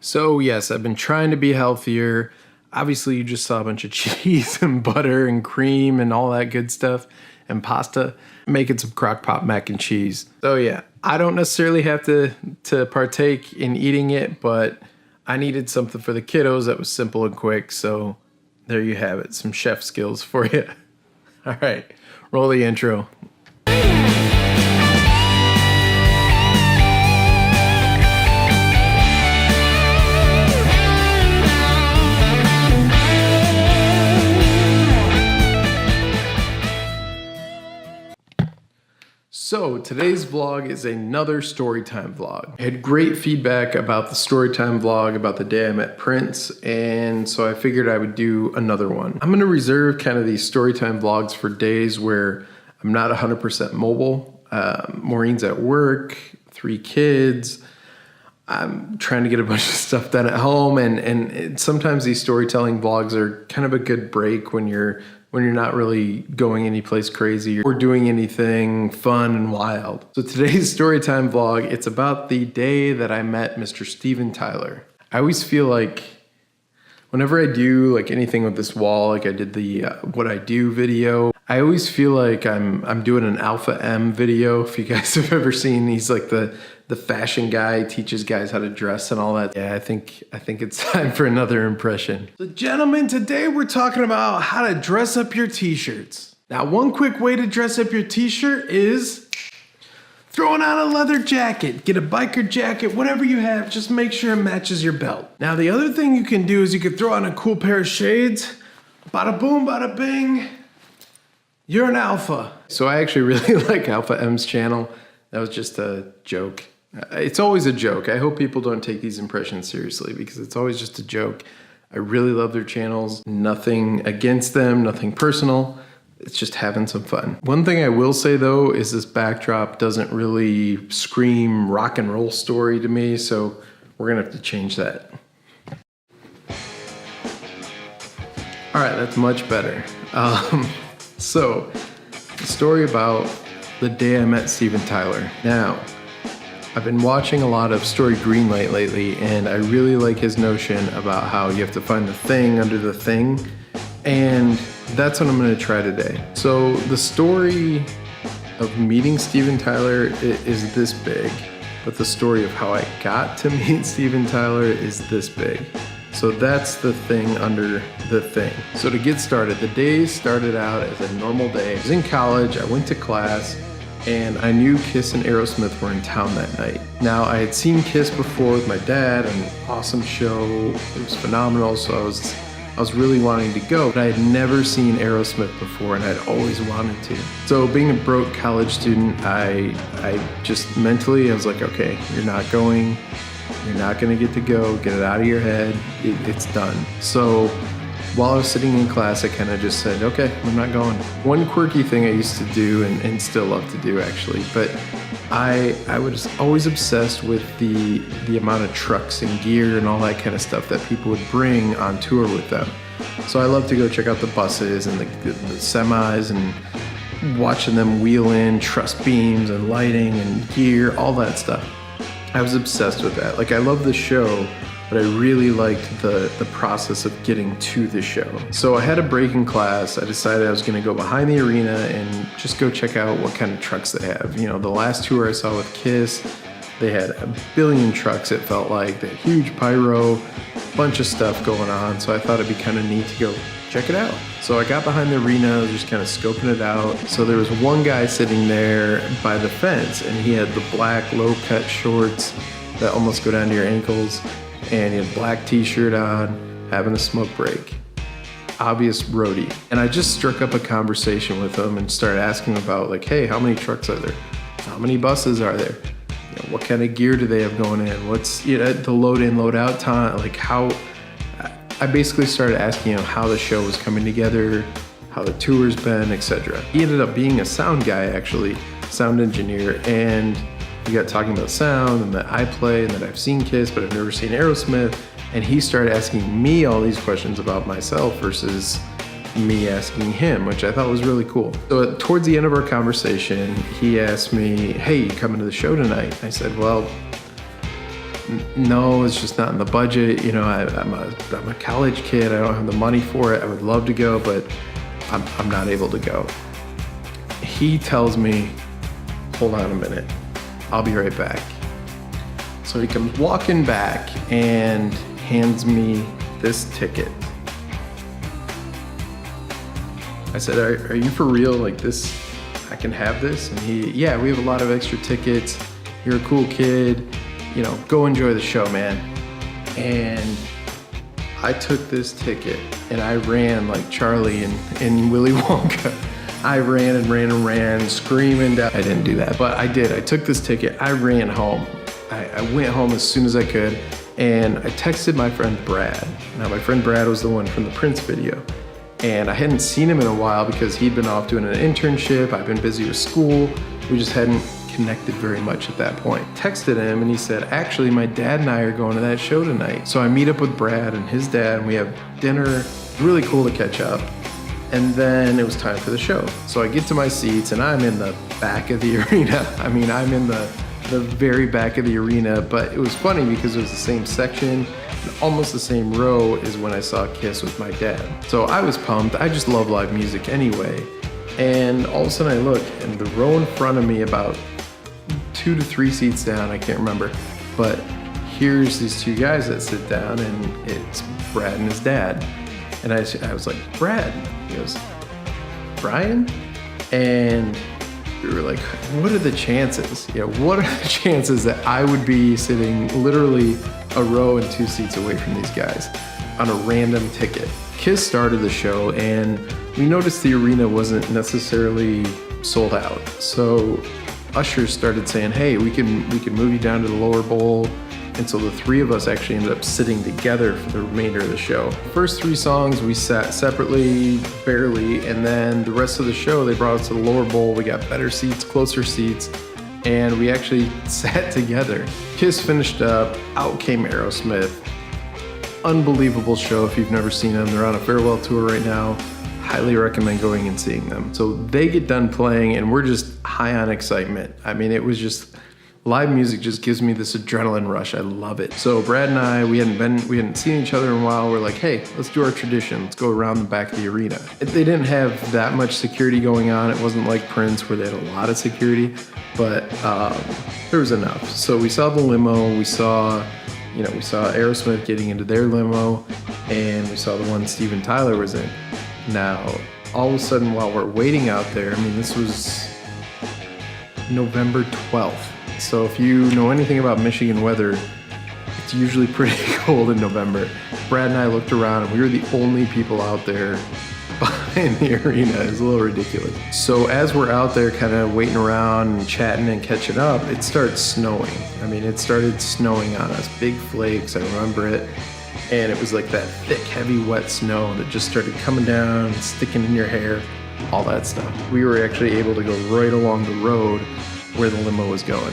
So yes, I've been trying to be healthier. Obviously, you just saw a bunch of cheese and butter and cream and all that good stuff and pasta. Making some crock pot mac and cheese. So yeah, I don't necessarily have to partake in eating it, but I needed something for the kiddos that was simple and quick. So there you have it, some chef skills for you. All right, roll the intro. So today's vlog is another Storytime vlog. I had great feedback about the Storytime vlog, about the day I met Prince, and so I figured I would do another one. I'm gonna reserve kind of these Storytime vlogs for days where I'm not 100% mobile. Maureen's at work, 3 kids. I'm trying to get a bunch of stuff done at home, and sometimes these storytelling vlogs are kind of a good break when you're not really going anyplace crazy or doing anything fun and wild. So today's Storytime vlog, it's about the day that I met Mr. Steven Tyler. I always feel like whenever I do like anything with this wall, like I did the what I do video, I always feel like I'm doing an Alpha M video. If you guys have ever seen, he's like the fashion guy, teaches guys how to dress and all that. Yeah, I think it's time for another impression. So gentlemen, today we're talking about how to dress up your t-shirts. Now, one quick way to dress up your t-shirt is throwing on a leather jacket. Get a biker jacket, whatever you have, just make sure it matches your belt. Now, the other thing you can do is you could throw on a cool pair of shades. Bada boom, bada bing. You're an alpha. So I actually really like Alpha M's channel. That was just a joke. It's always a joke. I hope people don't take these impressions seriously because it's always just a joke. I really love their channels. Nothing against them, nothing personal. It's just having some fun. One thing I will say though is this backdrop doesn't really scream rock and roll story to me, so we're gonna have to change that. All right, that's much better. So, the story about the day I met Steven Tyler. Now, I've been watching a lot of Story Greenlight lately, and I really like his notion about how you have to find the thing under the thing, and that's what I'm gonna try today. So the story of meeting Steven Tyler is this big, but the story of how I got to meet Steven Tyler is this big. So that's the thing under the thing. So to get started, the day started out as a normal day. I was in college, I went to class, and I knew Kiss and Aerosmith were in town that night. Now, I had seen Kiss before with my dad, an awesome show, it was phenomenal, so I was really wanting to go, but I had never seen Aerosmith before, and I'd always wanted to. So being a broke college student, I just mentally, I was like, okay, you're not going, you're not gonna get to go, get it out of your head, it's done. So while I was sitting in class, I kind of just said, okay, I'm not going. One quirky thing I used to do, and still love to do actually, but I was always obsessed with the amount of trucks and gear and all that kind of stuff that people would bring on tour with them. So I love to go check out the buses and the semis and watching them wheel in truss beams and lighting and gear, all that stuff. I was obsessed with that. Like, I love the show, but I really liked the process of getting to the show. So I had a break in class. I decided I was gonna go behind the arena and just go check out what kind of trucks they have. You know, the last tour I saw with Kiss, they had a billion trucks, it felt like. They had huge pyro, bunch of stuff going on. So I thought it'd be kind of neat to go check it out. So I got behind the arena, just kind of scoping it out. So there was one guy sitting there by the fence, and he had the black low-cut shorts that almost go down to your ankles, and he had a black t-shirt on, having a smoke break. Obvious roadie. And I just struck up a conversation with him and started asking about, like, hey, how many trucks are there? How many buses are there? You know, what kind of gear do they have going in? What's, you know, the load in, load out time? Like, how, I basically started asking him how the show was coming together, how the tour's been, etc. He ended up being a sound guy, actually, sound engineer, and we got talking about sound and that I play and that I've seen Kiss, but I've never seen Aerosmith. And he started asking me all these questions about myself versus me asking him, which I thought was really cool. So towards the end of our conversation, he asked me, hey, you coming to the show tonight? I said, well, no, it's just not in the budget. You know, I'm a college kid. I don't have the money for it. I would love to go, but I'm not able to go. He tells me, hold on a minute, I'll be right back. So he comes walking back and hands me this ticket. I said, are you for real? Like this, I can have this? And yeah, we have a lot of extra tickets. You're a cool kid. You know, go enjoy the show, man. And I took this ticket and I ran like Charlie in Willy Wonka. I ran and ran and ran, screaming down. I didn't do that, but I did. I took this ticket, I ran home. I went home as soon as I could, and I texted my friend Brad. Now, my friend Brad was the one from the Prince video. And I hadn't seen him in a while because he'd been off doing an internship. I've been busy with school. We just hadn't connected very much at that point. Texted him and he said, actually, my dad and I are going to that show tonight. So I meet up with Brad and his dad and we have dinner. Really cool to catch up. And then it was time for the show. So I get to my seats and I'm in the back of the arena. I mean, I'm in the very back of the arena, but it was funny because it was the same section and almost the same row as when I saw Kiss with my dad. So I was pumped. I just love live music anyway. And all of a sudden I look and the row in front of me, about 2 to 3 seats down, I can't remember, but here's these 2 guys that sit down and it's Brad and his dad. And I was like, Brad? He goes, Brian? And we were like, what are the chances? You know, what are the chances that I would be sitting literally a row and 2 seats away from these guys on a random ticket? Kiss started the show and we noticed the arena wasn't necessarily sold out. So ushers started saying, hey, we can move you down to the lower bowl. And so the 3 of us actually ended up sitting together for the remainder of the show. First 3 songs we sat separately, barely, and then the rest of the show they brought us to the lower bowl. We got better seats, closer seats, and we actually sat together. Kiss finished up, out came Aerosmith. Unbelievable show if you've never seen them. They're on a farewell tour right now. Highly recommend going and seeing them. So they get done playing and we're just high on excitement. I mean, it was just, live music just gives me this adrenaline rush. I love it. So Brad and I, we hadn't seen each other in a while. We're like, hey, let's do our tradition. Let's go around the back of the arena. They didn't have that much security going on. It wasn't like Prince where they had a lot of security, but there was enough. So we saw the limo. We saw Aerosmith getting into their limo, and we saw the one Steven Tyler was in. Now, all of a sudden, while we're waiting out there, I mean, this was November 12th. So if you know anything about Michigan weather, it's usually pretty cold in November. Brad and I looked around and we were the only people out there behind the arena. It was a little ridiculous. So as we're out there kind of waiting around and chatting and catching up, it started snowing. I mean, it started snowing on us, big flakes, I remember it. And it was like that thick, heavy, wet snow that just started coming down and sticking in your hair, all that stuff. We were actually able to go right along the road where the limo was going.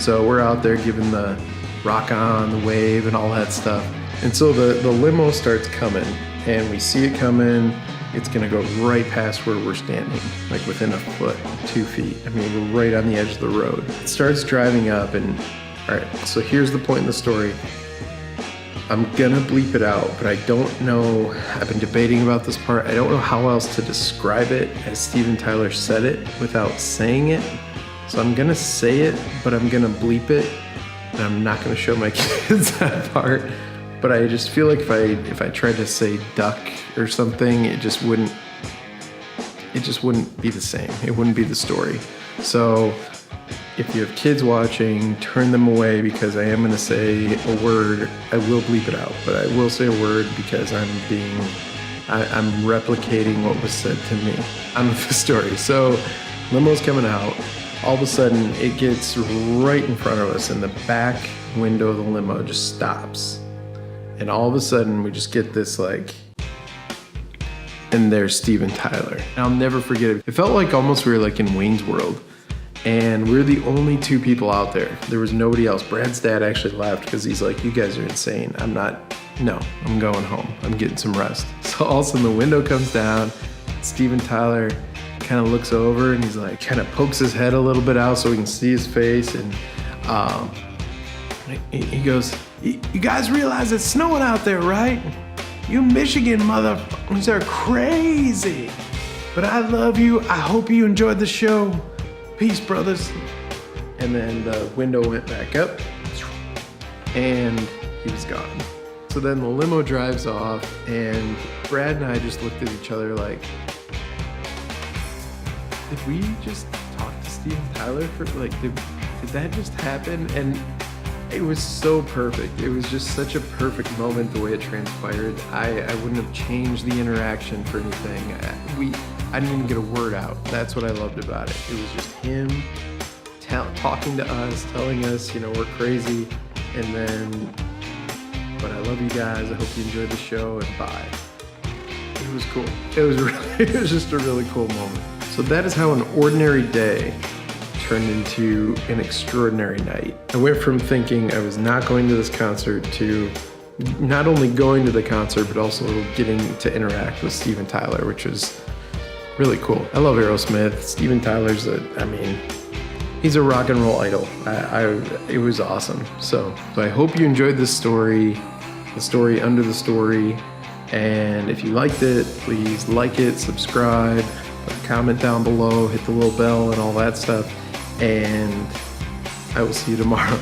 So we're out there giving the rock on, the wave, and all that stuff. And so the limo starts coming, and we see it coming. It's gonna go right past where we're standing, like within a foot, 2 feet. I mean, we're right on the edge of the road. It starts driving up, and all right, so here's the point in the story. I'm gonna bleep it out, but I don't know, I've been debating about this part. I don't know how else to describe it as Steven Tyler said it without saying it. So I'm gonna say it, but I'm gonna bleep it, and I'm not gonna show my kids that part. But I just feel like if I tried to say duck or something, it just wouldn't be the same. It wouldn't be the story. So if you have kids watching, turn them away because I am gonna say a word. I will bleep it out, but I will say a word because I'm replicating what was said to me on the story. So limo's coming out. All of a sudden, it gets right in front of us, and the back window of the limo just stops. And all of a sudden, we just get this like, and there's Steven Tyler. And I'll never forget it. It felt like almost we were like in Wayne's World, and we're the only 2 people out there. There was nobody else. Brad's dad actually left because he's like, you guys are insane. I'm going home. I'm getting some rest. So all of a sudden, the window comes down. Steven Tyler kind of looks over and he's like, kind of pokes his head a little bit out so we can see his face, and He goes, you guys realize it's snowing out there, right? You Michigan motherfuckers are crazy. But I love you. I hope you enjoyed the show. Peace, brothers. And then the window went back up and he was gone. So then the limo drives off and Brad and I just looked at each other like, did we just talk to Steven Tyler for like, did that just happen? And it was so perfect. It was just such a perfect moment the way it transpired. I wouldn't have changed the interaction for anything. I didn't even get a word out. That's what I loved about it. It was just him talking to us, telling us, we're crazy. And then, but I love you guys. I hope you enjoyed the show and bye. It was cool. It was just a really cool moment. So that is how an ordinary day turned into an extraordinary night. I went from thinking I was not going to this concert to not only going to the concert, but also getting to interact with Steven Tyler, which was really cool. I love Aerosmith. Steven Tyler's he's a rock and roll idol. It was awesome. So I hope you enjoyed this story, the story under the story. And if you liked it, please like it, subscribe, comment down below, hit the little bell and all that stuff. And I will see you tomorrow.